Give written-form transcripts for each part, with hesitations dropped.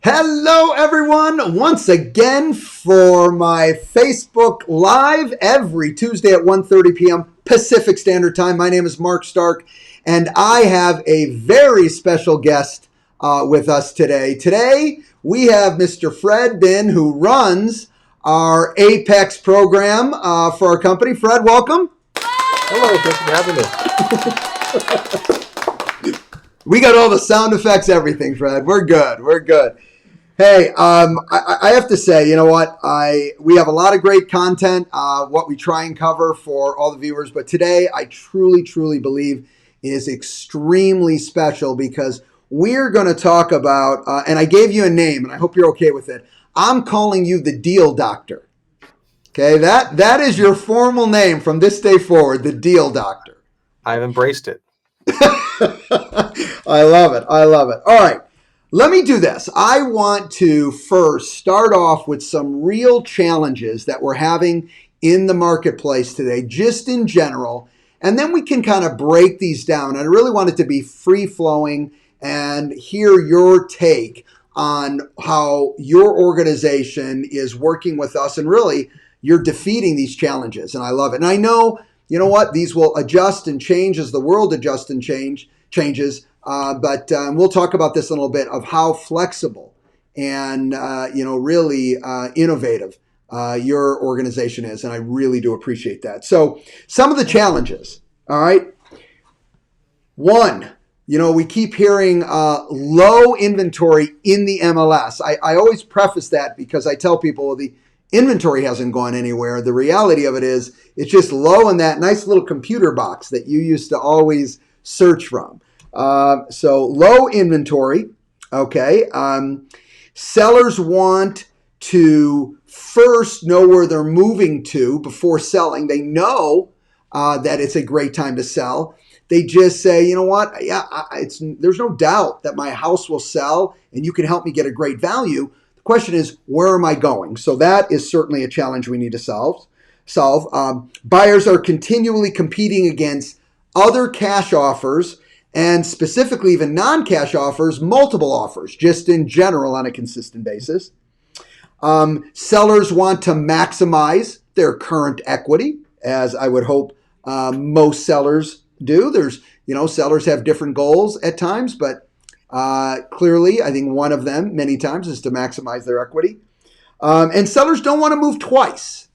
Hello, everyone, once again for my Facebook Live every Tuesday at 1:30 p.m. Pacific Standard Time. My name is Mark Stark, and I have a very special guest with us today. Today, we have Mr. Fred Bin, who runs our Apex program for our company. Fred, welcome. Hello, thanks for having me. We got all the sound effects, everything, Fred. We're good. Hey, I have to say, you know what? We have a lot of great content, what we try and cover for all the viewers. But today, I truly believe is extremely special because we're going to talk about, and I gave you a name, and I hope you're okay with it. I'm calling you the Deal Doctor. Okay, that is your formal name from this day forward, the Deal Doctor. I've embraced it. I love it. All right. Let me do this. I want to first start off with some real challenges that we're having in the marketplace today, just in general, and then we can kind of break these down. I really want it to be free-flowing and hear your take on how your organization is working with us, and really, you're defeating these challenges, and I love it. And I know, you know what, these will adjust and change as the world adjusts and changes. But we'll talk about this in a little bit of how flexible and, really innovative your organization is. And I really do appreciate that. So some of the challenges, all right. One, we keep hearing low inventory in the MLS. I always preface that because I tell people, well, the inventory hasn't gone anywhere. The reality of it is it's just low in that nice little computer box that you used to always search from. So low inventory, okay. Sellers want to first know where they're moving to before selling. They know that it's a great time to sell. They just say, you know what, there's no doubt that my house will sell and you can help me get a great value. The question is, where am I going? So that is certainly a challenge we need to solve. Buyers are continually competing against other cash offers, and specifically even non-cash offers, multiple offers, just in general on a consistent basis. Sellers want to maximize their current equity, as I would hope most sellers do. Sellers have different goals at times, but clearly I think one of them many times is to maximize their equity. And sellers don't want to move twice.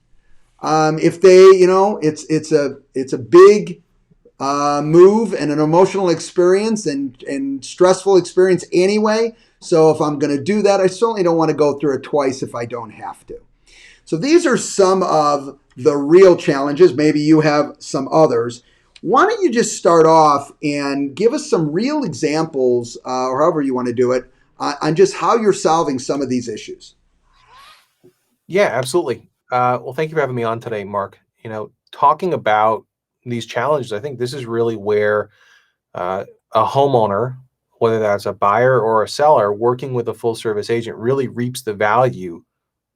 If they, it's a big move and an emotional experience and stressful experience anyway. So if I'm going to do that, I certainly don't want to go through it twice if I don't have to. So these are some of the real challenges. Maybe you have some others. Why don't you just start off and give us some real examples, or however you want to do it, on just how you're solving some of these issues. Yeah, absolutely. Well, thank you for having me on today, Mark. Talking about these challenges, I think this is really where a homeowner, whether that's a buyer or a seller, working with a full service agent really reaps the value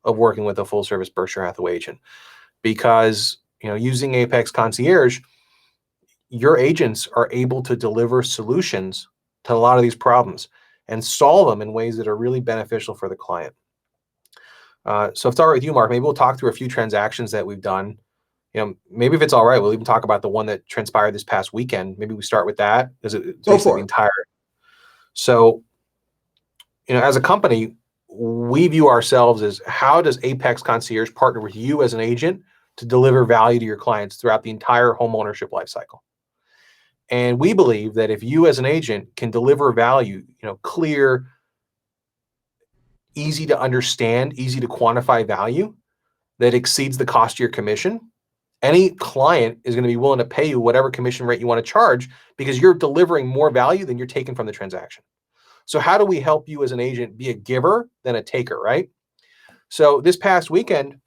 of working with a full service Berkshire Hathaway agent. Because, using Apex Concierge, your agents are able to deliver solutions to a lot of these problems and solve them in ways that are really beneficial for the client. So if it's all right with you, Mark, maybe we'll talk through a few transactions that we've done. Maybe if it's all right, we'll even talk about the one that transpired this past weekend. Maybe we start with that because it's basically the entire. So, as a company, we view ourselves as, how does Apex Concierge partner with you as an agent to deliver value to your clients throughout the entire home ownership lifecycle? And we believe that if you as an agent can deliver value, clear, easy to understand, easy to quantify value that exceeds the cost of your commission, any client is going to be willing to pay you whatever commission rate you want to charge because you're delivering more value than you're taking from the transaction. So how do we help you as an agent be a giver than a taker, right? So this past weekend,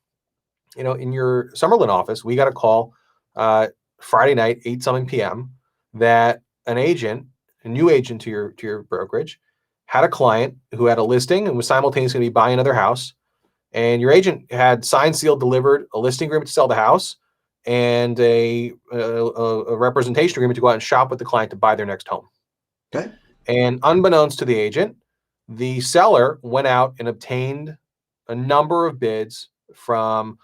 in your Summerlin office, we got a call Friday night, 8-something p.m., that an agent, a new agent to your brokerage, had a client who had a listing and was simultaneously going to be buying another house. And your agent had signed, sealed, delivered a listing agreement to sell the house and a representation agreement to go out and shop with the client to buy their next home. Okay. And unbeknownst to the agent, the seller went out and obtained a number of bids from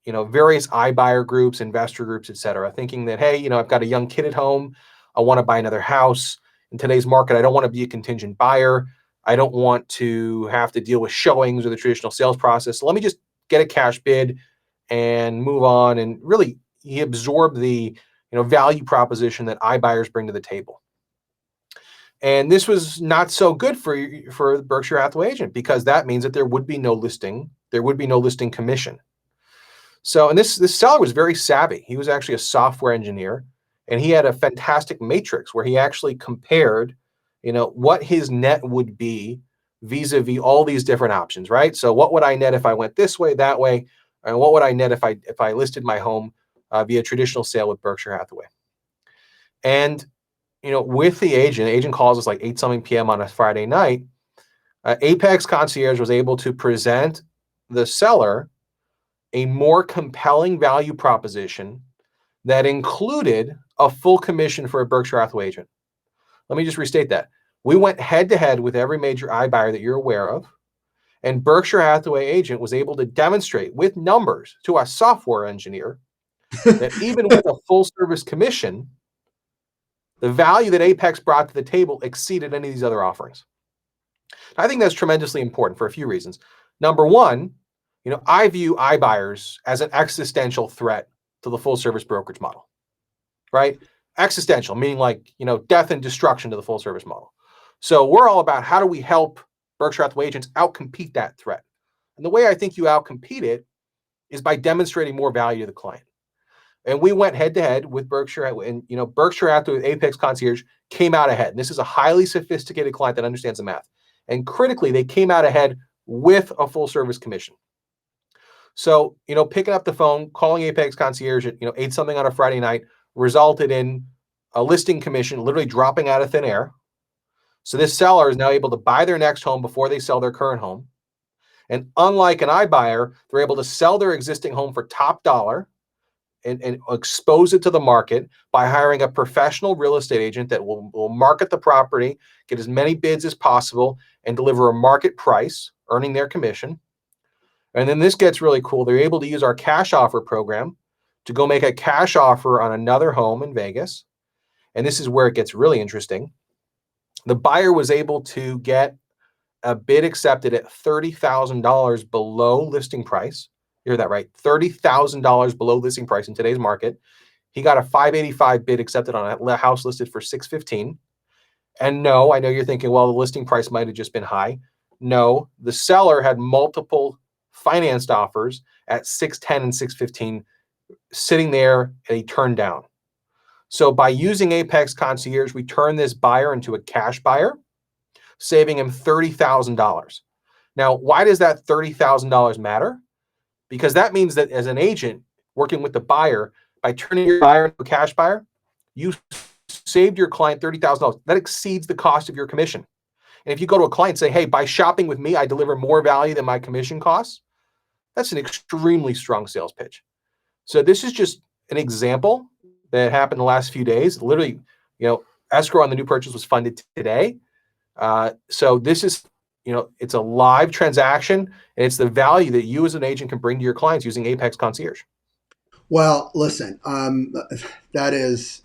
various iBuyer groups, investor groups, et cetera, thinking that, hey, I've got a young kid at home. I want to buy another house. In today's market, I don't want to be a contingent buyer. I don't want to have to deal with showings or the traditional sales process. So let me just get a cash bid and move on. And really, he absorbed the value proposition that iBuyers bring to the table. And this was not so good for the Berkshire Hathaway agent, because that means that there would be no listing. There would be no listing commission. So, and this seller was very savvy. He was actually a software engineer, and he had a fantastic matrix where he actually compared, what his net would be vis-a-vis all these different options, right? So, what would I net if I went this way, that way, and what would I net if I listed my home via traditional sale with Berkshire Hathaway? And with the agent calls us like 8 p.m. on a Friday night. Apex Concierge was able to present the seller a more compelling value proposition that included a full commission for a Berkshire Hathaway agent. Let me just restate that. We went head to head with every major iBuyer that you're aware of, and Berkshire Hathaway agent was able to demonstrate with numbers to a software engineer that even with a full service commission, the value that Apex brought to the table exceeded any of these other offerings. I think that's tremendously important for a few reasons. Number one, I view iBuyers as an existential threat to the full service brokerage model, right? Existential, meaning like, death and destruction to the full service model. So we're all about how do we help Berkshire Hathaway agents outcompete that threat? And the way I think you outcompete it is by demonstrating more value to the client. And we went head to head with Berkshire, and Berkshire Hathaway with Apex Concierge came out ahead. And this is a highly sophisticated client that understands the math. And critically, they came out ahead with a full service commission. So, picking up the phone, calling Apex Concierge at 8 on a Friday night resulted in a listing commission literally dropping out of thin air. So this seller is now able to buy their next home before they sell their current home. And unlike an iBuyer, they're able to sell their existing home for top dollar and expose it to the market by hiring a professional real estate agent that will market the property, get as many bids as possible, and deliver a market price, earning their commission. And then this gets really cool. They're able to use our cash offer program to go make a cash offer on another home in Vegas. And this is where it gets really interesting. The buyer was able to get a bid accepted at $30,000 below listing price. You heard that right, $30,000 below listing price in today's market. He got a $585 bid accepted on a house listed for $615. And no, I know you're thinking, well, the listing price might have just been high. No, the seller had multiple financed offers at $610 and $615 sitting there, and he turned down. So by using Apex Concierge, we turn this buyer into a cash buyer, saving him $30,000. Now, why does that $30,000 matter? Because that means that as an agent working with the buyer, by turning your buyer into a cash buyer, you saved your client $30,000. That exceeds the cost of your commission. And if you go to a client and say, hey, by shopping with me, I deliver more value than my commission costs, that's an extremely strong sales pitch. So this is just an example that happened the last few days. Literally, escrow on the new purchase was funded today. So this is, it's a live transaction, and it's the value that you as an agent can bring to your clients using Apex Concierge. Well, listen, that is,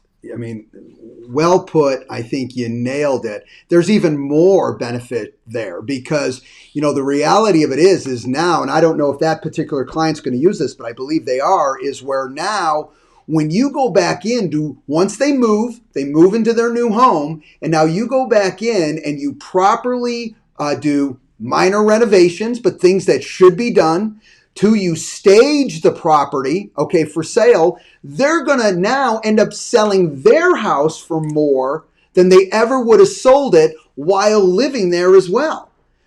well put. I think you nailed it. There's even more benefit there because, the reality of it is now, and I don't know if that particular client's going to use this, but I believe they are, is where now when you go back in, once they move into their new home, and now you go back in and you properly do minor renovations, but things that should be done. Two, you stage the property, for sale. They're going to now end up selling their house for more than they ever would have sold it while living there as well.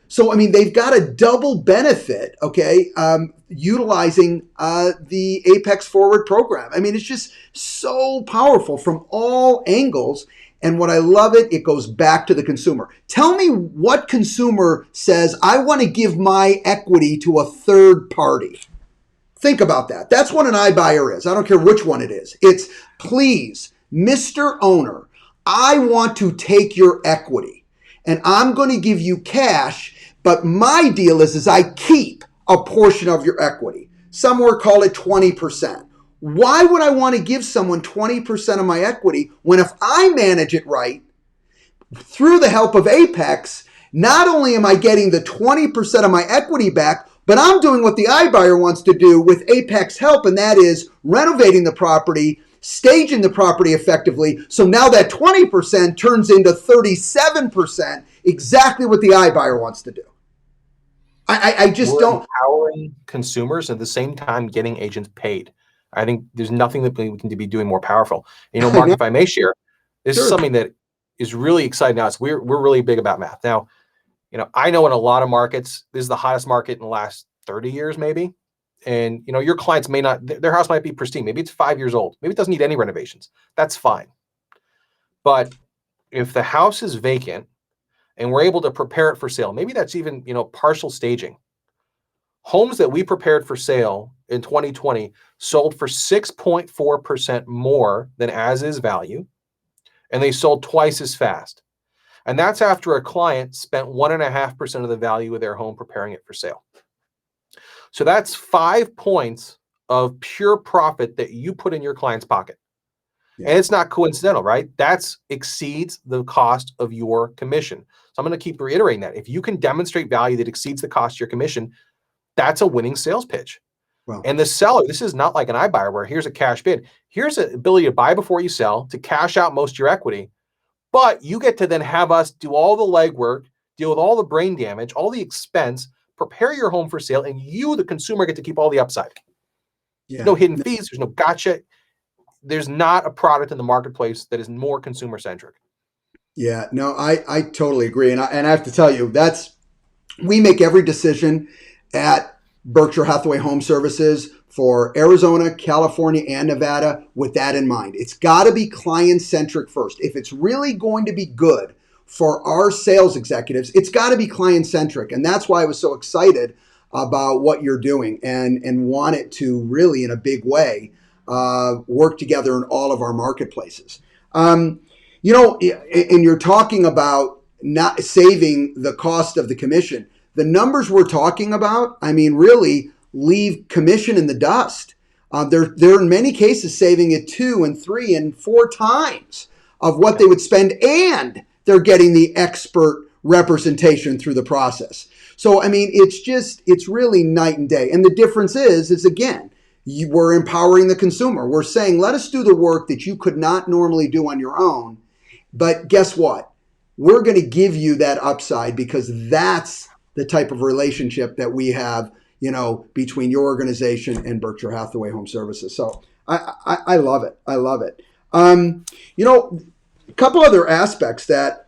So, they've got a double benefit, utilizing the Apex Forward program. It's just so powerful from all angles. And what I love it goes back to the consumer. Tell me what consumer says, I want to give my equity to a third party. Think about that. That's what an iBuyer is. I don't care which one it is. It's, please, Mr. Owner, I want to take your equity. and I'm going to give you cash, but my deal is I keep a portion of your equity. Somewhere call it 20%. Why would I want to give someone 20% of my equity when if I manage it right, through the help of Apex, not only am I getting the 20% of my equity back, but I'm doing what the iBuyer wants to do with Apex help, and that is renovating the property, staging the property effectively. So now that 20% turns into 37%, exactly what the iBuyer wants to do. I just We're don't. empowering consumers and at the same time getting agents paid. I think there's nothing that we can be doing more powerful. I Mark, know. if I may share, this is Sure. something that is really exciting to us. We're really big about math. Now, I know in a lot of markets, this is the hottest market in the last 30 years, maybe. And your clients may not, their house might be pristine. Maybe it's 5 years old. Maybe it doesn't need any renovations. That's fine. But if the house is vacant and we're able to prepare it for sale, maybe that's even, partial staging. Homes that we prepared for sale in 2020 sold for 6.4% more than as is value, and they sold twice as fast. And that's after a client spent 1.5% of the value of their home preparing it for sale. So that's 5 points of pure profit that you put in your client's pocket. Yeah. And it's not coincidental, right? That exceeds the cost of your commission. So I'm going to keep reiterating that. If you can demonstrate value that exceeds the cost of your commission, that's a winning sales pitch. Well, And the seller, this is not like an iBuyer where here's a cash bid. Here's an ability to buy before you sell, to cash out most of your equity. But you get to then have us do all the legwork, deal with all the brain damage, all the expense, prepare your home for sale, and you, the consumer, get to keep all the upside. yeah. There's no hidden fees. There's no gotcha. There's not a product in the marketplace that is more consumer-centric. Yeah, no, I totally agree. And I have to tell you, we make every decision at Berkshire Hathaway Home Services for Arizona, California, and Nevada with that in mind. It's got to be client-centric first. If it's really going to be good for our sales executives, it's got to be client-centric. And that's why I was so excited about what you're doing and want it to really, in a big way, work together in all of our marketplaces. And you're talking about not saving the cost of the commission. The numbers we're talking about, really leave commission in the dust. They're in many cases saving it 2 and 3 and 4 times of what they would spend, and they're getting the expert representation through the process. So, it's really night and day. And the difference is again, we're empowering the consumer. We're saying, let us do the work that you could not normally do on your own. But guess what? We're going to give you that upside because that's the type of relationship that we have, between your organization and Berkshire Hathaway Home Services. So I love it. I love it. A couple other aspects that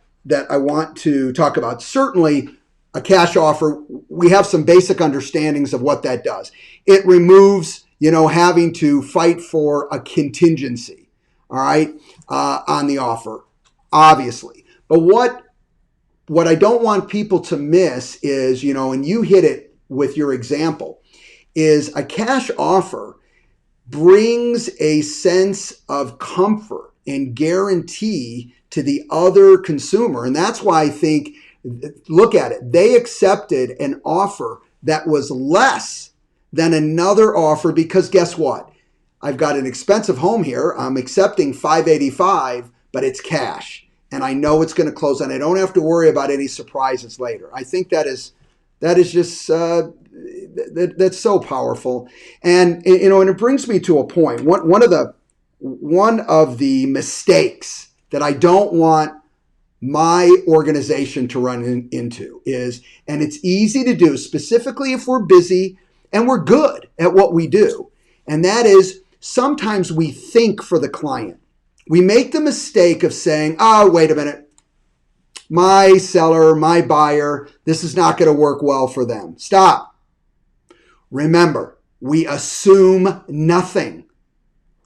I want to talk about. Certainly, a cash offer, we have some basic understandings of what that does. It removes, having to fight for a contingency, all right, on the offer, obviously. But what I don't want people to miss is, and you hit it with your example, is a cash offer brings a sense of comfort and guarantee to the other consumer. And that's why I think, look at it, they accepted an offer that was less than another offer because guess what? I've got an expensive home here. I'm accepting $585, but it's cash. And I know it's going to close and I don't have to worry about any surprises later. I think that is just, that's so powerful. And, and it brings me to a point. One of the mistakes that I don't want my organization to run into is, and it's easy to do, specifically if we're busy and we're good at what we do, and that is sometimes we think for the client. We make the mistake of saying, oh, wait a minute, my seller, my buyer, this is not going to work well for them. Stop. Remember, we assume nothing.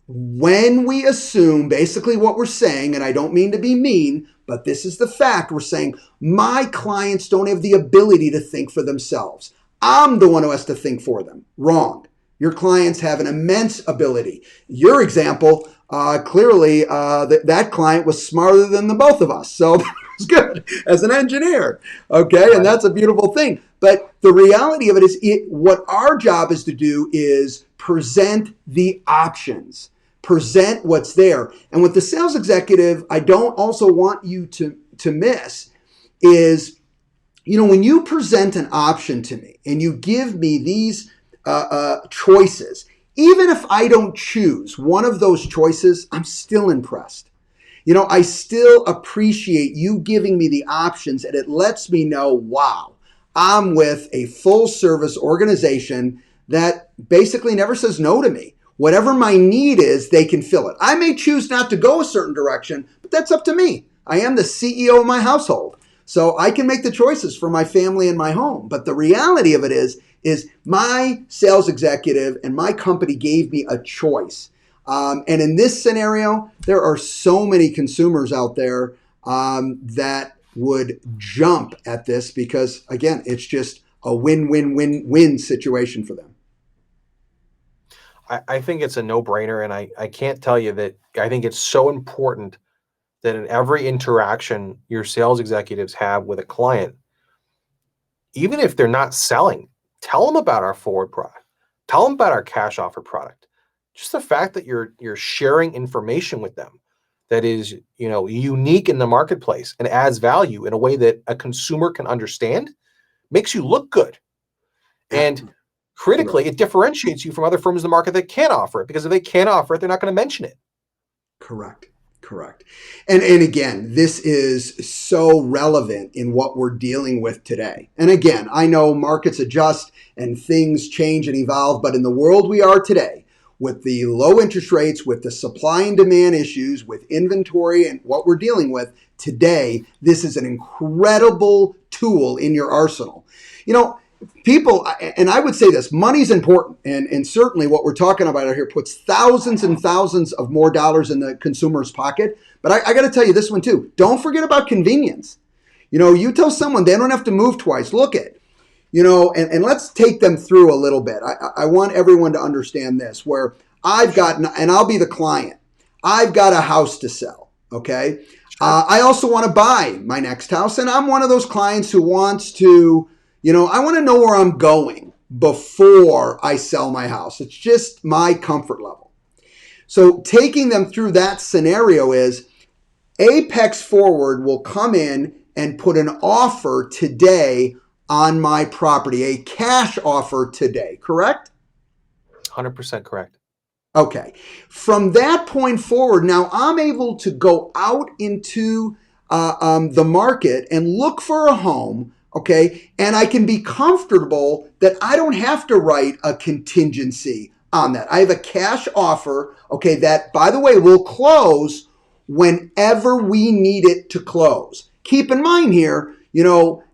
When we assume, basically what we're saying, and I don't mean to be mean, but this is the fact, we're saying, my clients don't have the ability to think for themselves. I'm the one who has to think for them. Wrong. Your clients have an immense ability. Your example, clearly that client was smarter than the both of us. So that was good as an engineer. Okay, Right. and that's a beautiful thing. But the reality of it is, what our job is to do is present the options, present what's there. And with the sales executive, I don't also want you to miss is, when you present an option to me and you give me these choices, even if I don't choose one of those choices, I'm still impressed. I still appreciate you giving me the options, and it lets me know, wow, I'm with a full service organization that basically never says no to me. Whatever my need is, they can fill it. I may choose not to go a certain direction, but that's up to me. I am the CEO of my household. So I can make the choices for my family and my home. But the reality of it is my sales executive and my company gave me a choice. And in this scenario, there are so many consumers out there that would jump at this because, again, it's just a win-win-win-win situation for them. I think it's a no-brainer, and I can't tell you that I think it's so important that in every interaction your sales executives have with a client, even if they're not selling, tell them about our forward product. Tell them about our cash offer product. Just the fact that you're sharing information with them that is, unique in the marketplace and adds value in a way that a consumer can understand makes you look good. And critically, Correct. it differentiates you from other firms in the market that can't offer it, because if they can't offer it, they're not going to mention it. Correct. Correct. And again, this is so relevant in what we're dealing with today. And again, I know markets adjust and things change and evolve, but in the world we are today, with the low interest rates, with the supply and demand issues, with inventory and what we're dealing with today, this is an incredible tool in your arsenal. People, and I would say this, money's important. And certainly what we're talking about here puts thousands and thousands of more dollars in the consumer's pocket. But I got to tell you this one too. Don't forget about convenience. You tell someone they don't have to move twice. Look at, and let's take them through a little bit. I want everyone to understand this, where I've got, and I'll be the client, I've got a house to sell. Okay. I also want to buy my next house. And I'm one of those clients who wants to, I want to know where I'm going before I sell my house. It's just my comfort level. So taking them through that scenario is Apex Forward will come in and put an offer today on my property, a cash offer today, correct? 100% correct. Okay. From that point forward, now I'm able to go out into the market and look for a home. Okay. And I can be comfortable that I don't have to write a contingency on that. I have a cash offer. Okay. That, by the way, will close whenever we need it to close. Keep in mind here,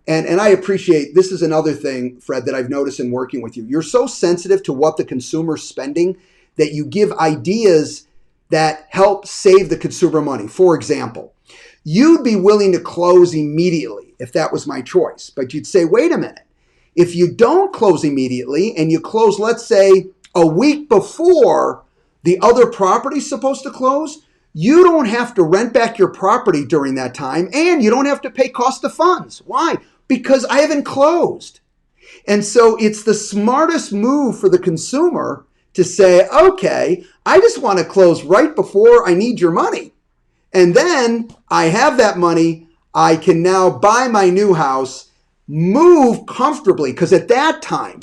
and I appreciate, this is another thing, Fred, that I've noticed in working with you. You're so sensitive to what the consumer's spending that you give ideas that help save the consumer money. For example, you'd be willing to close immediately if that was my choice. But you'd say, wait a minute. If you don't close immediately and you close, let's say, a week before the other property's supposed to close, you don't have to rent back your property during that time, and you don't have to pay cost of funds. Why? Because I haven't closed. And so it's the smartest move for the consumer to say, okay, I just want to close right before I need your money. And then I have that money. I can now buy my new house, move comfortably, because at that time,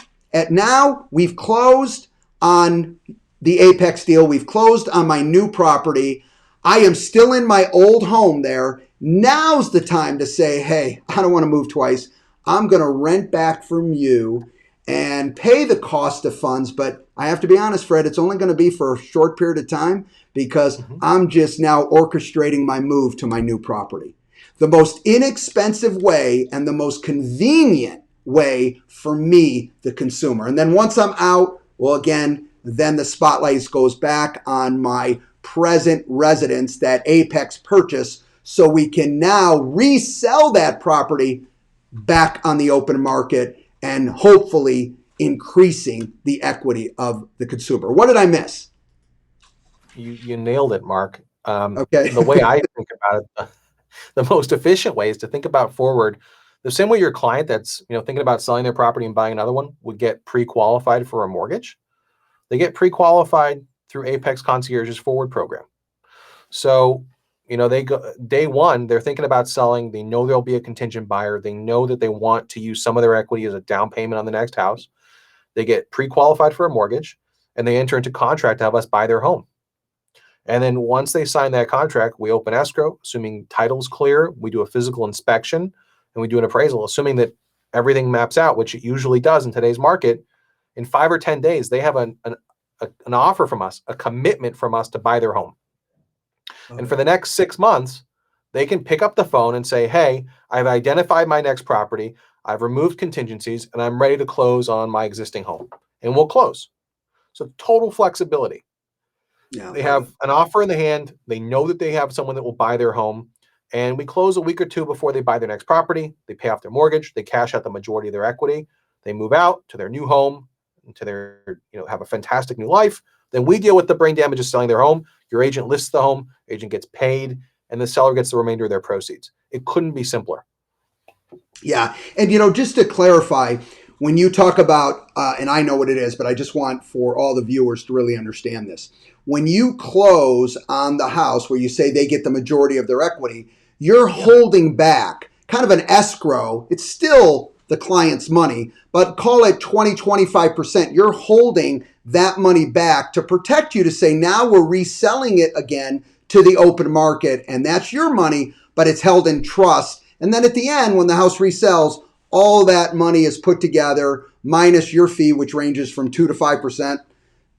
now we've closed on the Apex deal. We've closed on my new property. I am still in my old home there. Now's the time to say, hey, I don't want to move twice. I'm going to rent back from you and pay the cost of funds. But I have to be honest, Fred, it's only going to be for a short period of time because I'm just now orchestrating my move to my new property. The most inexpensive way and the most convenient way for me, the consumer. And then once I'm out, well, again, then the spotlight goes back on my present residence, that Apex purchase, so we can now resell that property back on the open market and hopefully increasing the equity of the consumer. What did I miss? You nailed it, Mark. Okay. The way I think about it, the most efficient way is to think about forward the same way your client that's thinking about selling their property and buying another one would get pre-qualified for a mortgage. They get pre-qualified through Apex Concierge's forward program. So, they go day one, they're thinking about selling. They know there'll be a contingent buyer. They know that they want to use some of their equity as a down payment on the next house. They get pre-qualified for a mortgage and they enter into contract to have us buy their home. And then once they sign that contract, we open escrow, assuming title's clear. We do a physical inspection and we do an appraisal, assuming that everything maps out, which it usually does in today's market. In 5 or 10 days, they have an offer from us, a commitment from us to buy their home. And for the next 6 months, they can pick up the phone and say, hey, I've identified my next property. I've removed contingencies and I'm ready to close on my existing home. And we'll close. So total flexibility. Yeah, They have an offer in the hand. They know that they have someone that will buy their home. And we close a week or two before they buy their next property. They pay off their mortgage. They cash out the majority of their equity. They move out to their new home, to their, have a fantastic new life. Then we deal with the brain damage of selling their home. Your agent lists the home, agent gets paid, and the seller gets the remainder of their proceeds. It couldn't be simpler. Yeah. And, just to clarify, when you talk about, and I know what it is, but I just want for all the viewers to really understand this. When you close on the house where you say they get the majority of their equity, you're holding back kind of an escrow. It's still the client's money, but call it 20, 25%. You're holding that money back to protect you to say, now we're reselling it again to the open market. And that's your money, but it's held in trust. And then at the end, when the house resells, all that money is put together minus your fee, which ranges from 2 to 5%,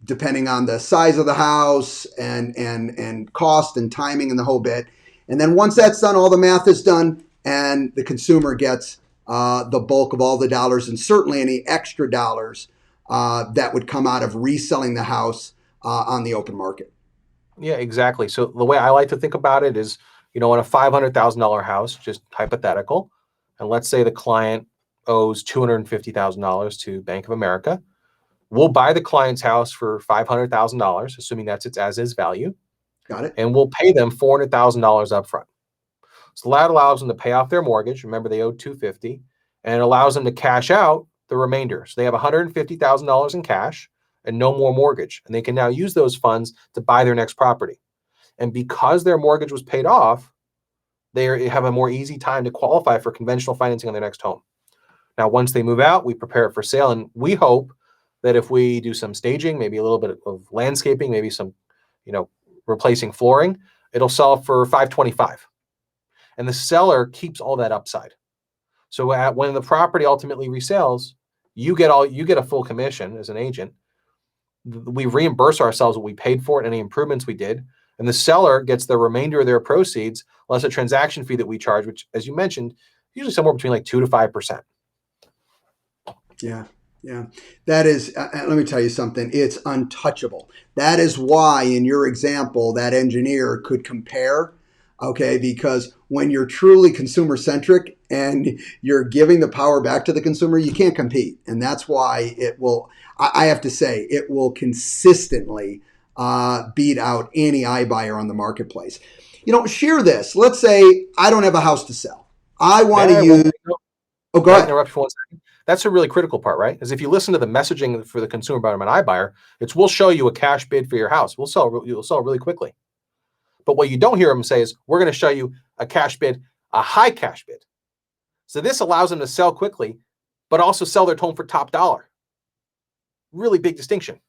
depending on the size of the house and cost and timing and the whole bit. And then once that's done, all the math is done, and the consumer gets the bulk of all the dollars and certainly any extra dollars that would come out of reselling the house on the open market. Yeah, exactly. So the way I like to think about it is, in a $500,000 house, just hypothetical, and let's say the client owes $250,000 to Bank of America. We'll buy the client's house for $500,000, assuming that's its as-is value, Got it? and we'll pay them $400,000 upfront. So that allows them to pay off their mortgage. Remember, they owed $250,000, and it allows them to cash out the remainder. So they have $150,000 in cash and no more mortgage, and they can now use those funds to buy their next property. And because their mortgage was paid off, they have a more easy time to qualify for conventional financing on their next home. Now, once they move out, we prepare it for sale, and we hope that if we do some staging, maybe a little bit of landscaping, maybe some, replacing flooring, it'll sell for $525,000. And the seller keeps all that upside. So when the property ultimately resells, you get a full commission as an agent. We reimburse ourselves what we paid for it, any improvements we did, and the seller gets the remainder of their proceeds less a transaction fee that we charge, which, as you mentioned, usually somewhere between like 2 to 5%. Yeah. Yeah. That is, let me tell you something. It's untouchable. That is why, in your example, that engineer could compare. Okay. Because when you're truly consumer centric and you're giving the power back to the consumer, you can't compete. And that's why it will, I have to say, it will consistently beat out any iBuyer on the marketplace. Share this. Let's say I don't have a house to sell. I want to use. Oh, go ahead. Interrupt for 1 second. That's a really critical part, right? Is if you listen to the messaging for the consumer about an iBuyer, it's we'll show you a cash bid for your house. You'll sell really quickly. But what you don't hear them say is we're going to show you a cash bid, a high cash bid. So this allows them to sell quickly, but also sell their home for top dollar. Really big distinction.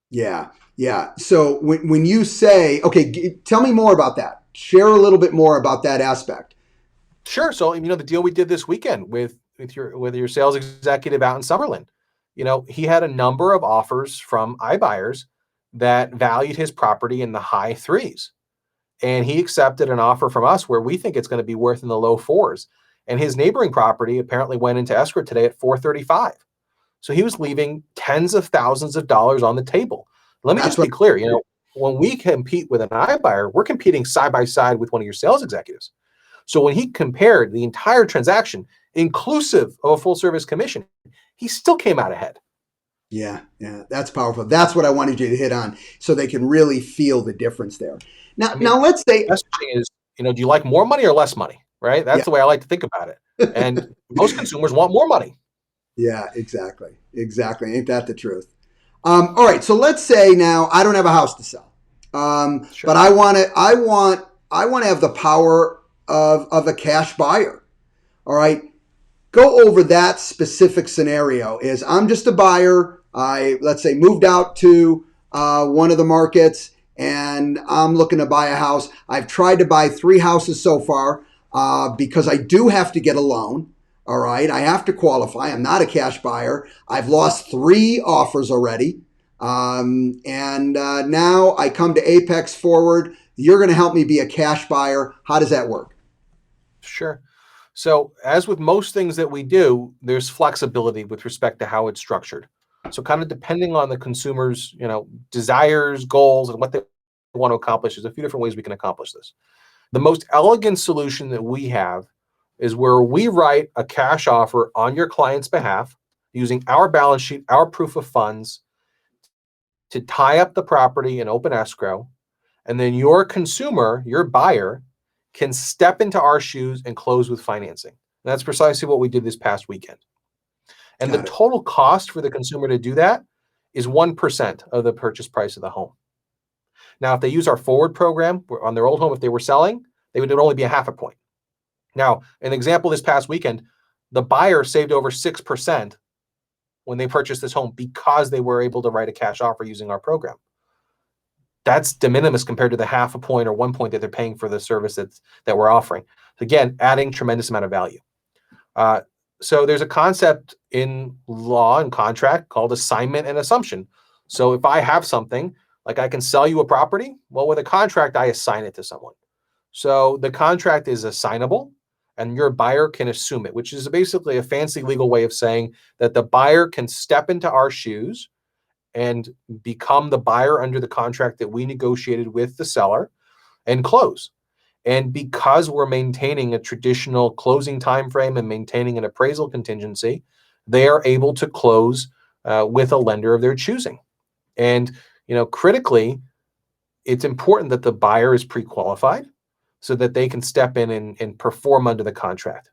Yeah. Yeah. So when you say, okay, tell me more about that. Share a little bit more about that aspect. Sure. So, the deal we did this weekend with your sales executive out in Summerlin, he had a number of offers from iBuyers that valued his property in the high threes. And he accepted an offer from us where we think it's going to be worth in the low fours. And his neighboring property apparently went into escrow today at $435,000. So he was leaving tens of thousands of dollars on the table. Let me just be clear, when we compete with an iBuyer, we're competing side by side with one of your sales executives. So when he compared the entire transaction, inclusive of a full service commission, he still came out ahead. Yeah, that's powerful. That's what I wanted you to hit on, so they can really feel the difference there. I Now mean, let's say, messaging is, do you like more money or less money? Right? yeah, That's the way I like to think about it. And most consumers want more money. yeah, exactly. Ain't that the truth? All right, so let's say now I don't have a house to sell, but Sure. I want to have the power of a cash buyer. All right, go over that specific scenario. Is I'm just a buyer. I, let's say, moved out to one of the markets, and I'm looking to buy a house. I've tried to buy 3 houses so far because I do have to get a loan. All right, I have to qualify. I'm not a cash buyer. I've lost 3 offers already, and now I come to Apex Forward. You're going to help me be a cash buyer. How does that work? Sure. So, as with most things that we do, there's flexibility with respect to how it's structured. So, kind of depending on the consumer's, desires, goals, and what they want to accomplish, there's a few different ways we can accomplish this. The most elegant solution that we have is where we write a cash offer on your client's behalf using our balance sheet, our proof of funds to tie up the property in open escrow. And then your consumer, your buyer, can step into our shoes and close with financing. And that's precisely what we did this past weekend. And the Got it. total cost for the consumer to do that is 1% of the purchase price of the home. Now, if they use our forward program on their old home, if they were selling, they would only be a half a point. Now, an example this past weekend, the buyer saved over 6% when they purchased this home because they were able to write a cash offer using our program. That's de minimis compared to the half a point or 1 point that they're paying for the service that we're offering. Again, adding tremendous amount of value. Uh, so there's a concept in law and contract called assignment and assumption. So if I have something, like I can sell you a property, well, with a contract, I assign it to someone. So the contract is assignable and your buyer can assume it, which is basically a fancy legal way of saying that the buyer can step into our shoes and become the buyer under the contract that we negotiated with the seller and close. And because we're maintaining a traditional closing time frame and maintaining an appraisal contingency, they are able to close with a lender of their choosing. And critically, it's important that the buyer is pre-qualified so that they can step in and perform under the contract.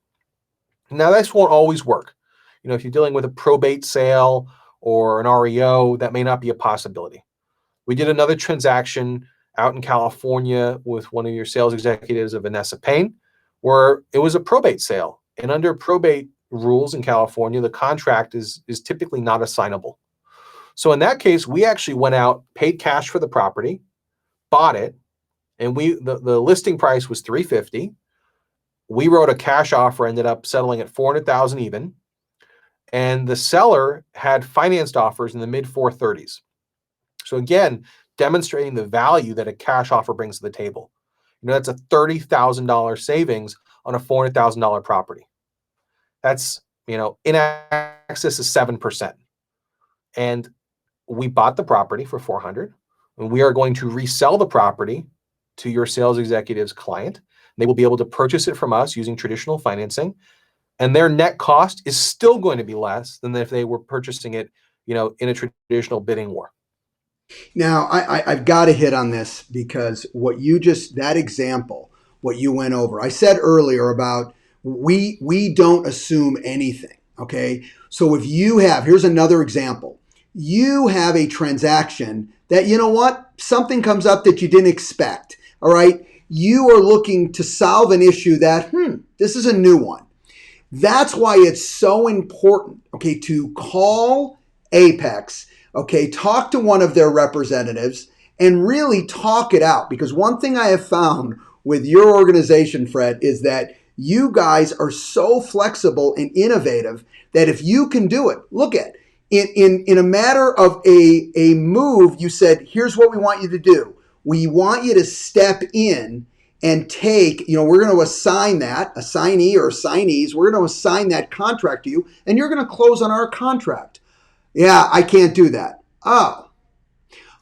Now, this won't always work. If you're dealing with a probate sale or an REO, that may not be a possibility. We did another transaction out in California with one of your sales executives, Vanessa Payne, where it was a probate sale. And under probate rules in California, the contract is typically not assignable. So in that case, we actually went out, paid cash for the property, bought it, and the listing price was $350. We wrote a cash offer, ended up settling at $400,000 even, and the seller had financed offers in the mid 430s. So again, demonstrating the value that a cash offer brings to the table. That's a $30,000 savings on a $400,000 property. That's, in excess of 7%. And we bought the property for 400, and we are going to resell the property to your sales executive's client. They will be able to purchase it from us using traditional financing, and their net cost is still going to be less than if they were purchasing it, in a traditional bidding war. Now, I've got to hit on this because that example, what you went over, I said earlier about we don't assume anything. Okay. So if here's another example. You have a transaction that, you know what, something comes up that you didn't expect. All right. You are looking to solve an issue that, this is a new one. That's why it's so important, okay, to call Apex, okay, talk to one of their representatives and really talk it out. Because one thing I have found with your organization, Fred, is that you guys are so flexible and innovative that if you can do it, look at in a matter of a move, you said, here's what we want you to do. We want you to step in and take, we're going to assign that, assignee or assignees, we're going to assign that contract to you, and you're going to close on our contract. Yeah, I can't do that. Oh,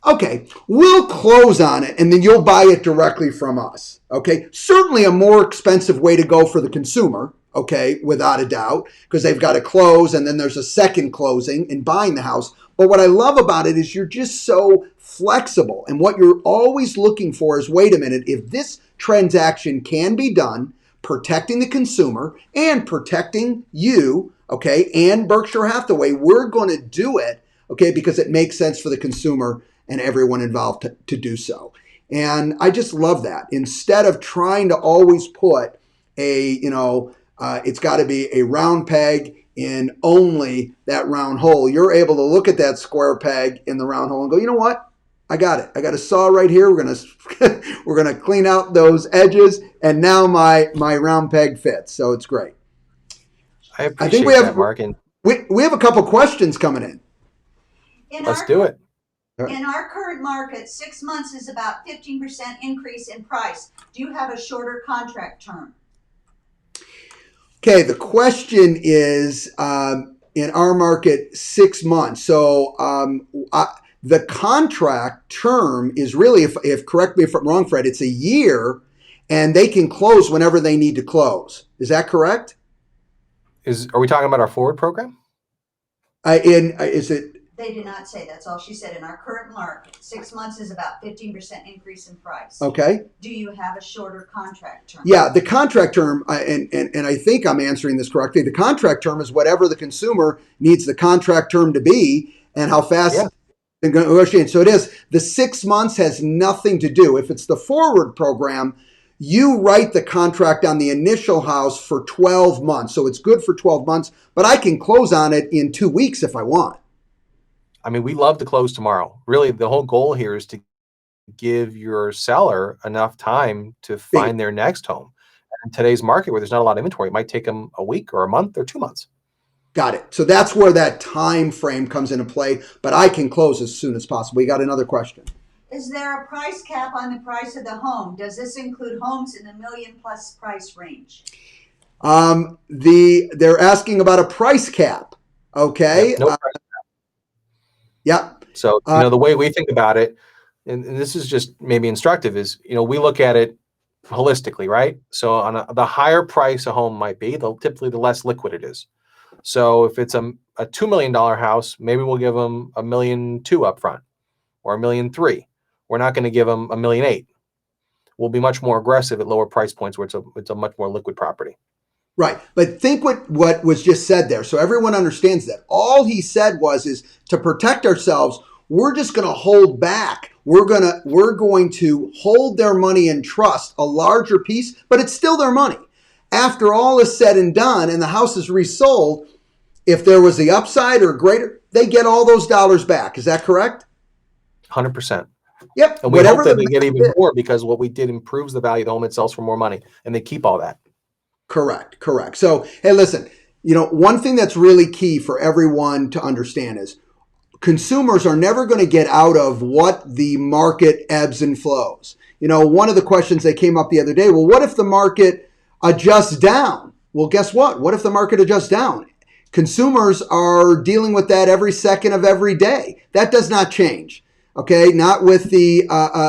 okay, we'll close on it, and then you'll buy it directly from us. Okay, certainly a more expensive way to go for the consumer, okay, without a doubt, because they've got to close, and then there's a second closing in buying the house. But what I love about it is you're just so flexible. And what you're always looking for is, wait a minute, if this transaction can be done, protecting the consumer and protecting you, okay, and Berkshire Hathaway, we're going to do it, okay, because it makes sense for the consumer and everyone involved to do so. And I just love that. Instead of trying to always put it's got to be a round peg in only that round hole, you're able to look at that square peg in the round hole and go, you know what? I got it. I got a saw right here. We're gonna clean out those edges, and now my round peg fits. So it's great. I appreciate that, Mark. And we have a couple questions coming in. Let's do it. In our current market, 6 months is about 15% increase in price. Do you have a shorter contract term? Okay, the question is, in our market, 6 months. So the contract term is really, if correct me if I'm wrong, Fred, it's a year, and they can close whenever they need to close. Is that correct? Are we talking about our forward program? Is it? They did not say. That's all she said. In our current market, 6 months is about 15% increase in price. Okay. Do you have a shorter contract term? Yeah, the contract term, and I think I'm answering this correctly. The contract term is whatever the consumer needs the contract term to be, and how fast. Yeah. So it is. The 6 months has nothing to do. If it's the forward program, you write the contract on the initial house for 12 months. So it's good for 12 months, but I can close on it in 2 weeks if I want. I mean, we love to close tomorrow. Really, the whole goal here is to give your seller enough time to find their next home. And in today's market, where there's not a lot of inventory, it might take them a week or a month or 2 months. Got it. So that's where that time frame comes into play, but I can close as soon as possible. We got another question. Is there a price cap on the price of the home? Does this include homes in the $1 million+ price range? They're asking about a price cap. Okay. No price cap. Yeah. So, the way we think about it, and this is just maybe instructive, is, we look at it holistically, right? So on the higher price a home might be, typically the less liquid it is. So if it's a $2 million house, maybe we'll give them $1.2 million up front, or $1.3 million. We're not going to give them $1.8 million. We'll be much more aggressive at lower price points where it's a much more liquid property. Right. But think what was just said there. So everyone understands that. All he said is to protect ourselves, we're just going to hold back. We're going to hold their money in trust, a larger piece, but it's still their money. After all is said and done and the house is resold, if there was the upside or greater, they get all those dollars back. Is that correct? 100%. Yep. And we hope that they get even more, because what we did improves the value of the home. It sells for more money, and they keep all that. Correct. So, hey, listen, one thing that's really key for everyone to understand is consumers are never going to get out of what the market ebbs and flows. One of the questions that came up the other day, well, what if the market adjusts down? Well, guess what? What if the market adjusts down? Consumers are dealing with that every second of every day. That does not change. Okay, not with the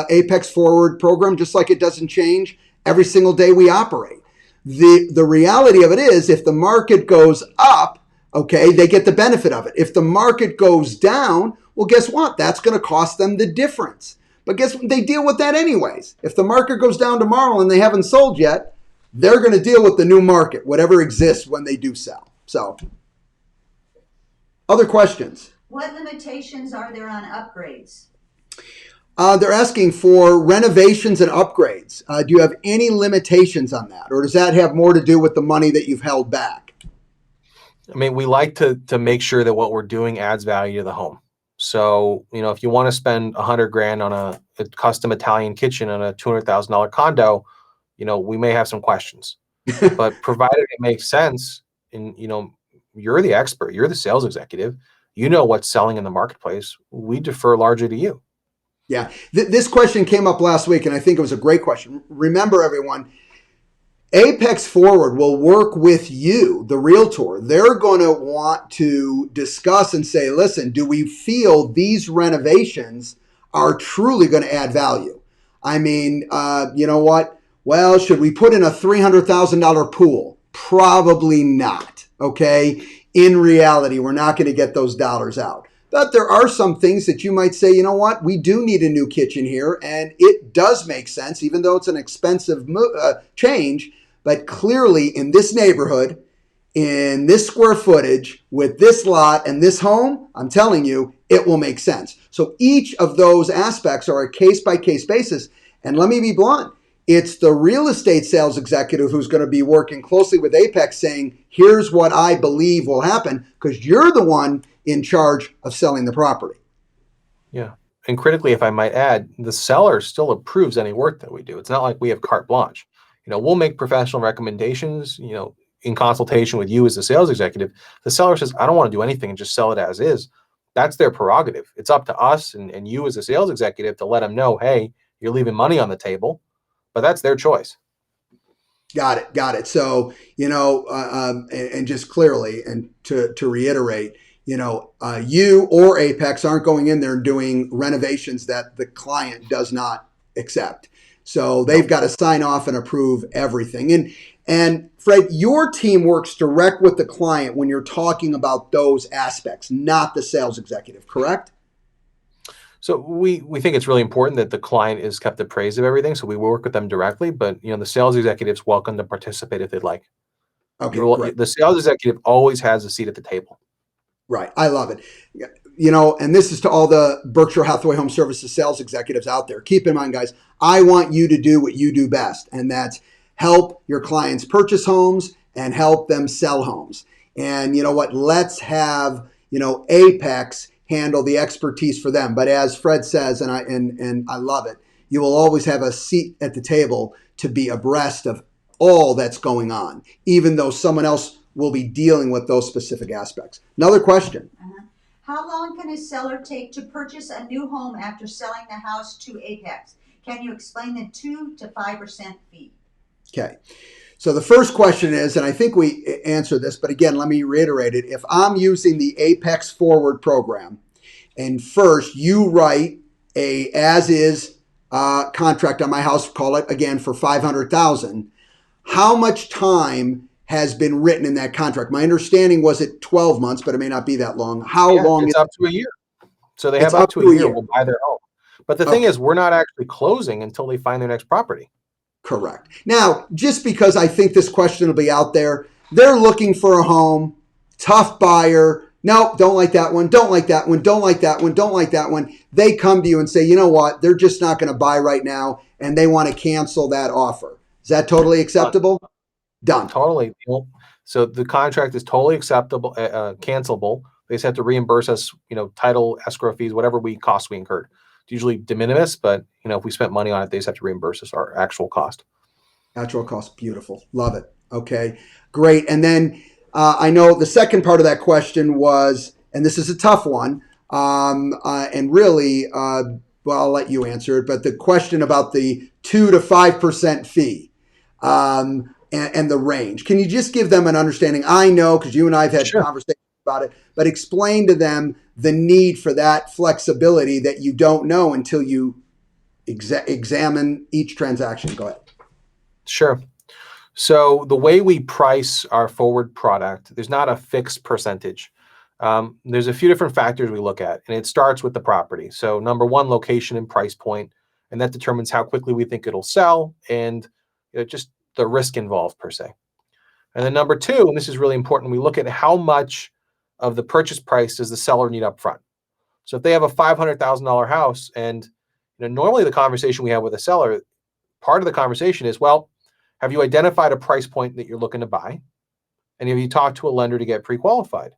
Apex Forward program, just like it doesn't change every single day we operate. The reality of it is, if the market goes up, okay, they get the benefit of it. If the market goes down, well, guess what? That's going to cost them the difference. But guess what? They deal with that anyways. If the market goes down tomorrow and they haven't sold yet, they're going to deal with the new market, whatever exists when they do sell. So, other questions? What limitations are there on upgrades? They're asking for renovations and upgrades. Do you have any limitations on that? Or does that have more to do with the money that you've held back? I mean, we like to make sure that what we're doing adds value to the home. So, if you want to spend $100,000 on a custom Italian kitchen on a $200,000 condo, we may have some questions. But provided it makes sense, and, you're the expert, you're the sales executive, what's selling in the marketplace, we defer largely to you. Yeah, this question came up last week, and I think it was a great question. Remember, everyone, Apex Forward will work with you, the realtor. They're going to want to discuss and say, listen, do we feel these renovations are truly going to add value? I mean, you know what? Well, should we put in a $300,000 pool? Probably not, okay? In reality, we're not going to get those dollars out. But there are some things that you might say, you know what, we do need a new kitchen here, and it does make sense, even though it's an expensive change. But clearly, in this neighborhood, in this square footage, with this lot and this home, I'm telling you, it will make sense. So each of those aspects are a case-by-case basis. And let me be blunt. It's the real estate sales executive who's going to be working closely with Apex saying, here's what I believe will happen, because you're the one in charge of selling the property. Yeah. And critically, if I might add, the seller still approves any work that we do. It's not like we have carte blanche. We'll make professional recommendations, in consultation with you as the sales executive. The seller says, I don't want to do anything and just sell it as is. That's their prerogative. It's up to us and you as a sales executive to let them know, hey, you're leaving money on the table, but that's their choice. Got it. So, and just clearly, and to reiterate, you or Apex aren't going in there and doing renovations that the client does not accept. So they've got to sign off and approve everything. And Fred, your team works direct with the client when you're talking about those aspects, not the sales executive, correct? So we think it's really important that the client is kept appraised of everything. So we work with them directly, but the sales executive's welcome to participate if they'd like. Okay, great. The sales executive always has a seat at the table. Right. I love it. And this is to all the Berkshire Hathaway Home Services sales executives out there. Keep in mind, guys, I want you to do what you do best, and that's help your clients purchase homes and help them sell homes. And you know what? Let's have, Apex handle the expertise for them. But as Fred says, and I love it, you will always have a seat at the table to be abreast of all that's going on, even though someone else will be dealing with those specific aspects. Another question. How long can a seller take to purchase a new home after selling the house to Apex? Can you explain the 2 to 5% fee? Okay. So the first question is, and I think we answered this, but again, let me reiterate it. If I'm using the Apex Forward program, and first you write a as-is contract on my house, call it again for $500,000, how much time has been written in that contract? My understanding was it 12 months, but it may not be that long. How long? It's up to a year. So they have up to a year. We'll buy their home. But the thing is, we're not actually closing until they find their next property. Correct. Now, just because I think this question will be out there, they're looking for a home, tough buyer. No, don't like that one. Don't like that one. Don't like that one. Don't like that one. They come to you and say, you know what? They're just not going to buy right now, and they want to cancel that offer. Is that totally acceptable? Done. Totally. So the contract is totally acceptable, cancelable. They just have to reimburse us, title, escrow fees, whatever costs we incurred. It's usually de minimis, but if we spent money on it, they just have to reimburse us our actual cost. Actual cost. Beautiful. Love it. Okay, great. And then I know the second part of that question was, and this is a tough one, and really, well, I'll let you answer it, but the question about the 2 to 5% fee. And the range. Can you just give them an understanding? I know, because you and I have had conversations about it, but explain to them the need for that flexibility that you don't know until you examine each transaction. Go ahead. Sure. So the way we price our forward product, there's not a fixed percentage. There's a few different factors we look at, and it starts with the property. So number one, location and price point, and that determines how quickly we think it'll sell and just the risk involved per se. And then number two, and this is really important, we look at how much of the purchase price does the seller need up front. So if they have a $500,000 house, and normally the conversation we have with a seller, part of the conversation is, well, have you identified a price point that you're looking to buy? And have you talked to a lender to get pre-qualified?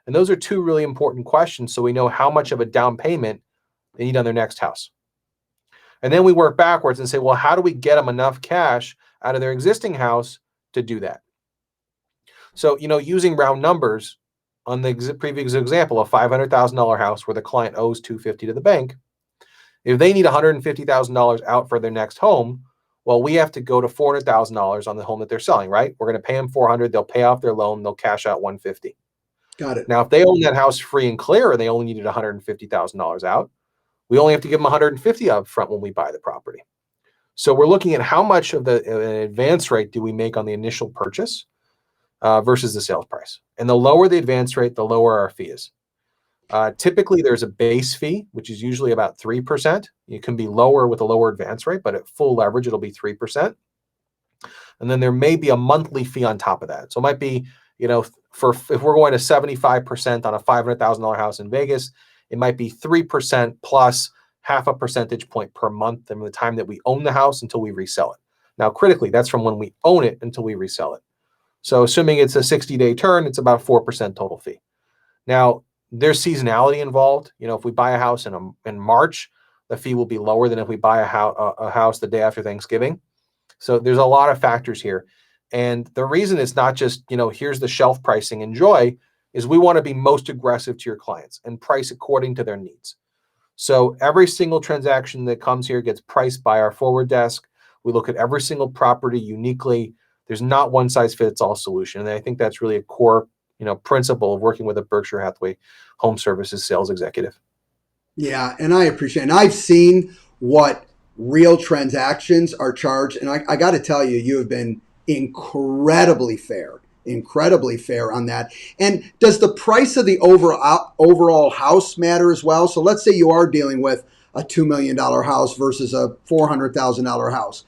And those are two really important questions, so we know how much of a down payment they need on their next house. And then we work backwards and say, well, how do we get them enough cash out of their existing house to do that? So, using round numbers on the previous example, a $500,000 house where the client owes $250,000 to the bank, if they need $150,000 out for their next home, well, we have to go to $400,000 on the home that they're selling, right? We're going to pay them $400,000, they'll pay off their loan, they'll cash out $150,000. Got it. Now, if they own that house free and clear and they only needed $150,000 out, we only have to give them $150,000 up front when we buy the property. So we're looking at how much of the advance rate do we make on the initial purchase versus the sales price. And the lower the advance rate, the lower our fee is. Typically, there's a base fee, which is usually about 3%. It can be lower with a lower advance rate, but at full leverage, it'll be 3%. And then there may be a monthly fee on top of that. So it might be, if we're going to 75% on a $500,000 house in Vegas, it might be 3% plus half a percentage point per month from the time that we own the house until we resell it. Now, critically, that's from when we own it until we resell it. So assuming it's a 60-day turn, it's about 4% total fee. Now, there's seasonality involved. If we buy a house in March, the fee will be lower than if we buy a house the day after Thanksgiving. So there's a lot of factors here. And the reason it's not just, here's the shelf pricing, enjoy, is we want to be most aggressive to your clients and price according to their needs. So every single transaction that comes here gets priced by our forward desk. We look at every single property uniquely. There's not one size fits all solution. And I think that's really a core, principle of working with a Berkshire Hathaway Home Services sales executive. Yeah, and I appreciate it. And I've seen what real transactions are charged. And I got to tell you, you have been incredibly fair on that. And does the price of the overall house matter as well? So let's say you are dealing with a $2 million house versus a $400,000 house.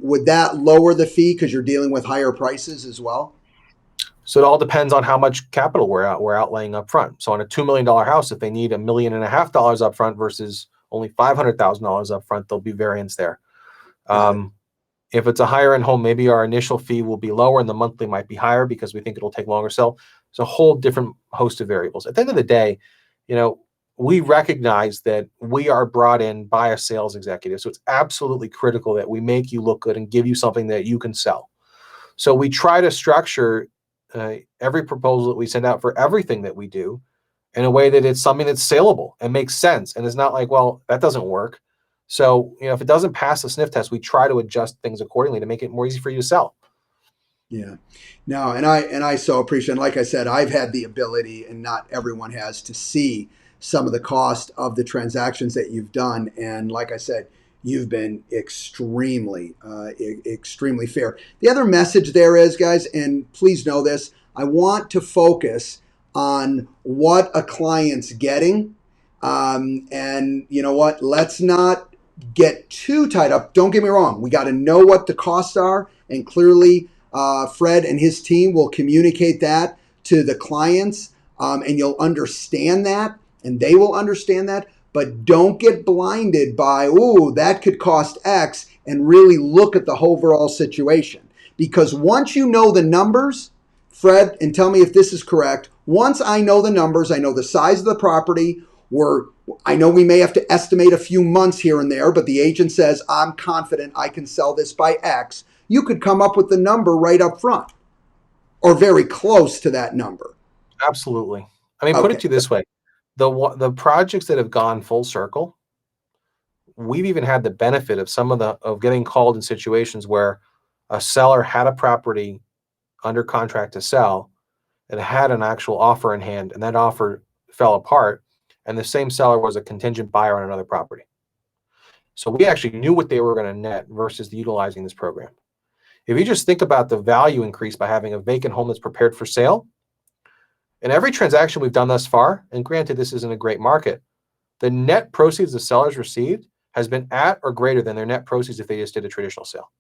Would that lower the fee because you're dealing with higher prices as well? So it all depends on how much capital we're outlaying up front. So on a $2 million house, if they need $1.5 million up front versus only $500,000 up front, there'll be variance there. If it's a higher end home, maybe our initial fee will be lower and the monthly might be higher because we think it'll take longer to sell. It's a whole different host of variables. At the end of the day, we recognize that we are brought in by a sales executive. So it's absolutely critical that we make you look good and give you something that you can sell. So we try to structure every proposal that we send out for everything that we do in a way that it's something that's saleable and makes sense. And it's not like, well, that doesn't work. So, if it doesn't pass the sniff test, we try to adjust things accordingly to make it more easy for you to sell. Yeah, no, and I so appreciate, and like I said, I've had the ability, and not everyone has, to see some of the cost of the transactions that you've done. And like I said, you've been extremely fair. The other message there is, guys, and please know this, I want to focus on what a client's getting. And you know what? Let's not get too tied up. Don't get me wrong. We got to know what the costs are. And clearly, Fred and his team will communicate that to the clients. And you'll understand that. And they will understand that. But don't get blinded by, that could cost X, and really look at the overall situation. Because once you know the numbers, Fred, and tell me if this is correct, once I know the numbers, I know the size of the property, I know we may have to estimate a few months here and there, but the agent says, I'm confident I can sell this by X, you could come up with the number right up front or very close to that number. Absolutely. I mean, put it to you this way. The projects that have gone full circle, we've even had the benefit of getting called in situations where a seller had a property under contract to sell and had an actual offer in hand, and that offer fell apart, and the same seller was a contingent buyer on another property. So we actually knew what they were going to net versus utilizing this program. If you just think about the value increase by having a vacant home that's prepared for sale, in every transaction we've done thus far, and granted this isn't a great market, the net proceeds the sellers received has been at or greater than their net proceeds if they just did a traditional sale.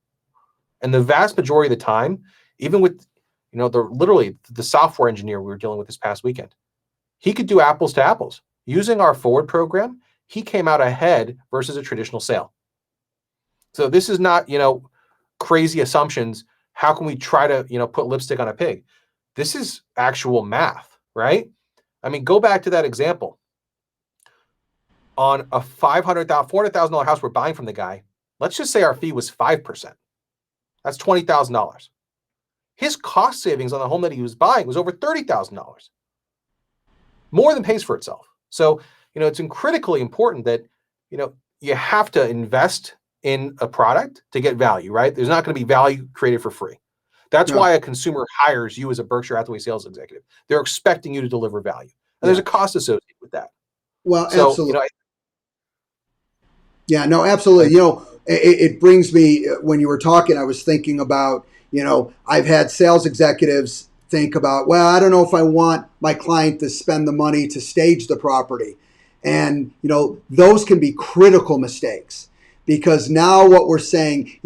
And the vast majority of the time, even with the software engineer we were dealing with this past weekend, he could do apples to apples. Using our forward program, he came out ahead versus a traditional sale. So this is not, crazy assumptions. How can we try to, put lipstick on a pig? This is actual math, right? I mean, go back to that example. On a $400,000 house we're buying from the guy, let's just say our fee was 5%. That's $20,000. His cost savings on the home that he was buying was over $30,000. More than pays for itself. So, it's critically important that, you have to invest in a product to get value, right? There's not going to be value created for free. That's why a consumer hires you as a Berkshire Hathaway sales executive. They're expecting you to deliver value. And there's a cost associated with that. Well, so, absolutely. Absolutely. It brings me, when you were talking, I was thinking about, I've had sales executives think about, well, I don't know if I want my client to spend the money to stage the property. And, those can be critical mistakes, because now what we're saying,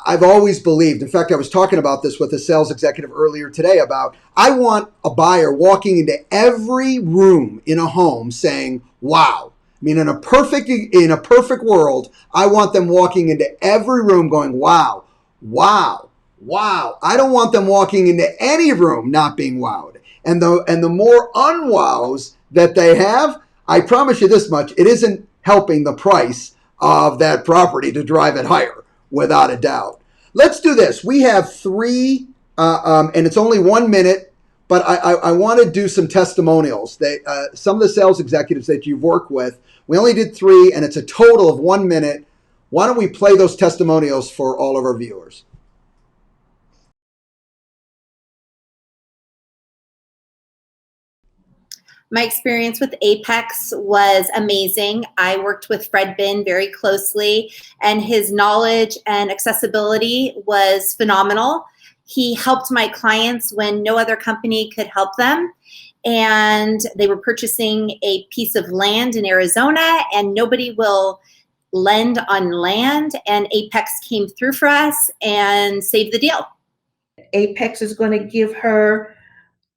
I've always believed, in fact, I was talking about this with a sales executive earlier today about, I want a buyer walking into every room in a home saying, wow. I mean, in a perfect world, I want them walking into every room going, wow, wow, wow. I don't want them walking into any room not being wowed. And the more unwows that they have, I promise you this much, it isn't helping the price of that property to drive it higher, without a doubt. Let's do this. We have three, and it's only 1 minute, but I want to do some testimonials. Some of the sales executives that you've worked with, we only did 3, and it's a total of 1 minute. Why don't we play those testimonials for all of our viewers? My experience with Apex was amazing. I worked with Fred Bin very closely, and his knowledge and accessibility was phenomenal. He helped my clients when no other company could help them. And they were purchasing a piece of land in Arizona, and nobody will lend on land. And Apex came through for us and saved the deal. Apex is going to give her,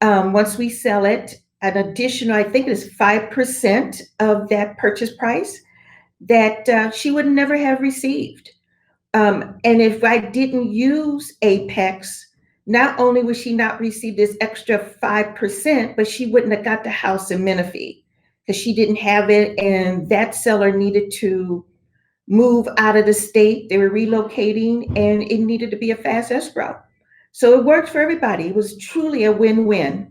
once we sell it, an additional, I think it is 5% of that purchase price that she would never have received. And if I didn't use Apex, not only would she not receive this extra 5%, but she wouldn't have got the house in Menifee because she didn't have it. And that seller needed to move out of the state. They were relocating, and it needed to be a fast escrow. So it worked for everybody. It was truly a win-win.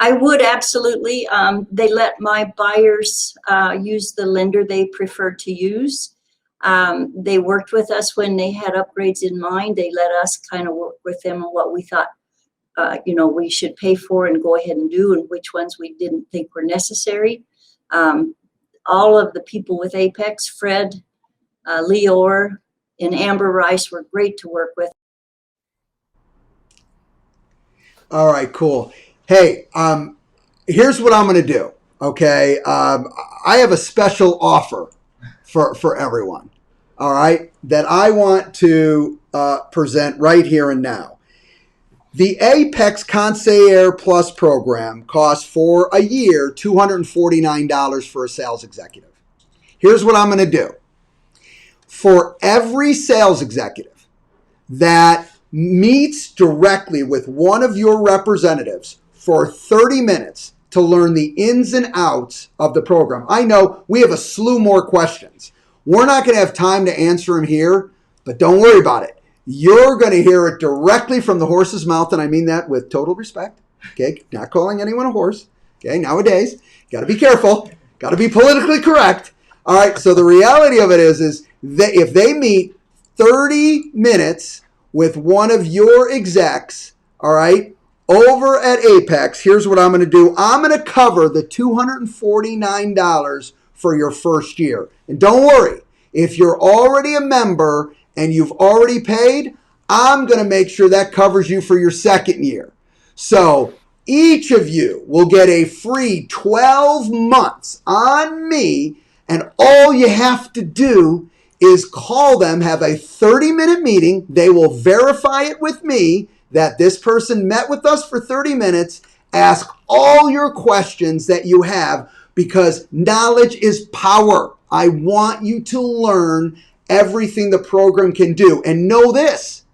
I would absolutely. They let my buyers use the lender they preferred to use. They worked with us when they had upgrades in mind. They let us kind of work with them on what we thought, we should pay for and go ahead and do, and which ones we didn't think were necessary. All of the people with Apex, Fred, Leor, and Amber Rice were great to work with. All right, cool. Hey, here's what I'm going to do. Okay, I have a special offer for everyone. All right, that I want to present right here and now. The Apex Concierge Plus program costs for a year $249 for a sales executive. Here's what I'm going to do. For every sales executive that meets directly with one of your representatives for 30 minutes to learn the ins and outs of the program. I know we have a slew more questions. We're not going to have time to answer them here, but don't worry about it. You're going to hear it directly from the horse's mouth, and I mean that with total respect. Okay, not calling anyone a horse. Okay, nowadays, got to be careful. Got to be politically correct. All right, so the reality of it is that if they meet 30 minutes with one of your execs, all right, over at Apex, here's what I'm going to do. I'm going to cover the $249 for your first year. And don't worry, if you're already a member and you've already paid, I'm going to make sure that covers you for your second year. So each of you will get a free 12 months on me, and all you have to do is call them, have a 30-minute meeting. They will verify it with me that this person met with us for 30 minutes. Ask all your questions that you have, because knowledge is power. I want you to learn everything the program can do. And know this,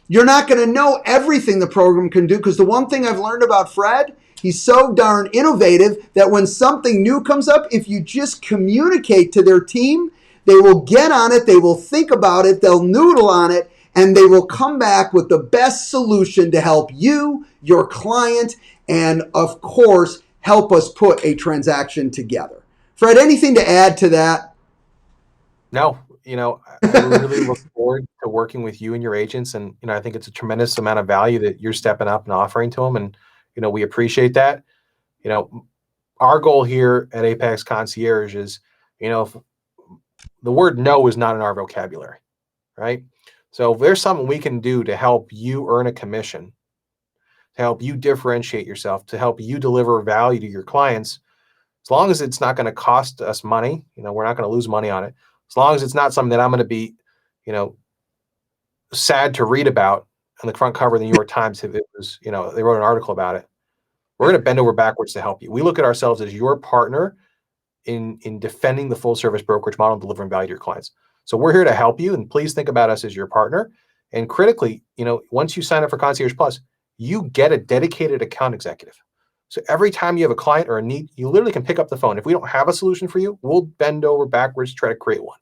you're not going to know everything the program can do, because the one thing I've learned about Fred, he's so darn innovative that when something new comes up, if you just communicate to their team, they will get on it, they will think about it, they'll noodle on it, and they will come back with the best solution to help you, your client, and of course, help us put a transaction together. Fred, anything to add to that? No, I really look forward to working with you and your agents. And, I think it's a tremendous amount of value that you're stepping up and offering to them. And, we appreciate that. Our goal here at Apex Concierge is, if the word no is not in our vocabulary, right? So if there's something we can do to help you earn a commission, to help you differentiate yourself, to help you deliver value to your clients, as long as it's not going to cost us money, we're not going to lose money on it. As long as it's not something that I'm going to be, sad to read about on the front cover of the New York Times if it was, they wrote an article about it. We're going to bend over backwards to help you. We look at ourselves as your partner in defending the full service brokerage model and delivering value to your clients. So we're here to help you, and please think about us as your partner. And critically, once you sign up for Concierge Plus, you get a dedicated account executive. So every time you have a client or a need, you literally can pick up the phone. If we don't have a solution for you, we'll bend over backwards to try to create one.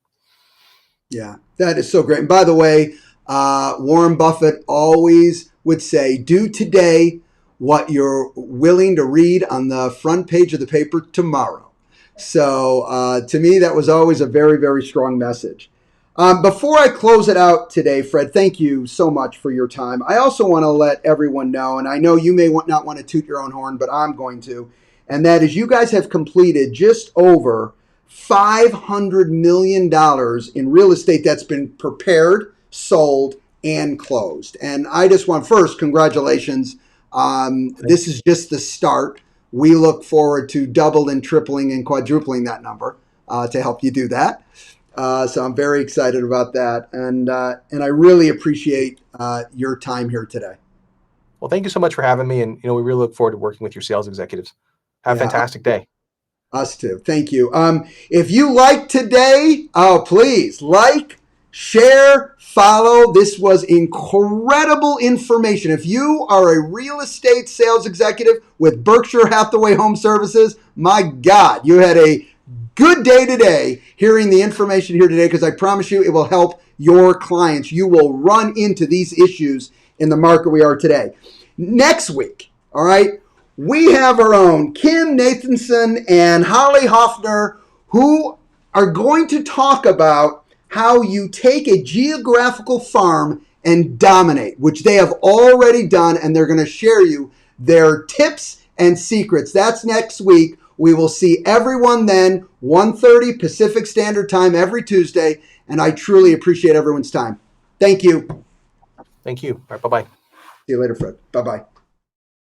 Yeah, that is so great. And by the way, Warren Buffett always would say, do today what you're willing to read on the front page of the paper tomorrow. So to me, that was always a very, very strong message. Before I close it out today, Fred, thank you so much for your time. I also want to let everyone know, and I know you may not want to toot your own horn, but I'm going to, and that is you guys have completed just over $500 million in real estate that's been prepared, sold, and closed. And I just want, first, congratulations. This is just the start. We look forward to double and tripling and quadrupling that number to help you do that. So I'm very excited about that. And I really appreciate your time here today. Well, thank you so much for having me. And, we really look forward to working with your sales executives. Have a fantastic day. Us too. Thank you. If you liked today, please like, share, follow. This was incredible information. If you are a real estate sales executive with Berkshire Hathaway Home Services, my God, you had a good day today hearing the information here today, because I promise you it will help your clients. You will run into these issues in the market we are today. Next week, all right, we have our own Kim Nathanson and Holly Hoffner, who are going to talk about how you take a geographical farm and dominate, which they have already done, and they're going to share you their tips and secrets. That's next week. We will see everyone then, 1:30 Pacific Standard Time every Tuesday, and I truly appreciate everyone's time. Thank you. Thank you. All right, bye-bye. See you later, Fred. Bye-bye.